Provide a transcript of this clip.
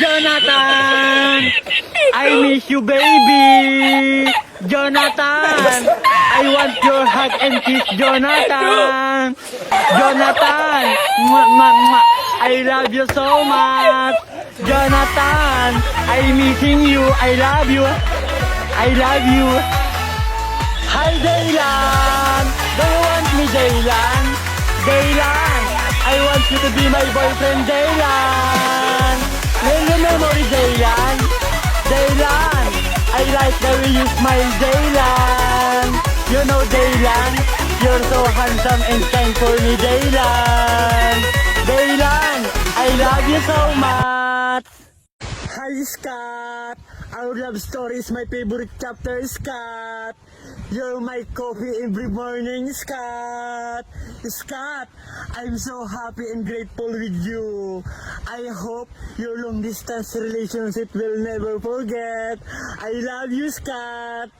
Jonathan! I miss you, baby! Jonathan! I want your hug and kiss, Jonathan! Jonathan! Mwah, mwah, mwah. I love you so much! Jonathan! I missing you! I love you! I love you! Hi, Daylan! Do you want me, Daylan? Daylan! I want you to be my boyfriend, Daylan! May you memory, Daylan? Daylan! I like the way you smile, Daylan! You know, Daylan, you're so handsome and kind for me, Daylan! Daylan, I love you so much! Hi, Scott! Our love story is my favorite chapter, Scott! You're my coffee every morning, Scott! Scott, I'm so happy and grateful with you. I hope your long distance relationship will never forget. I love you, Scott!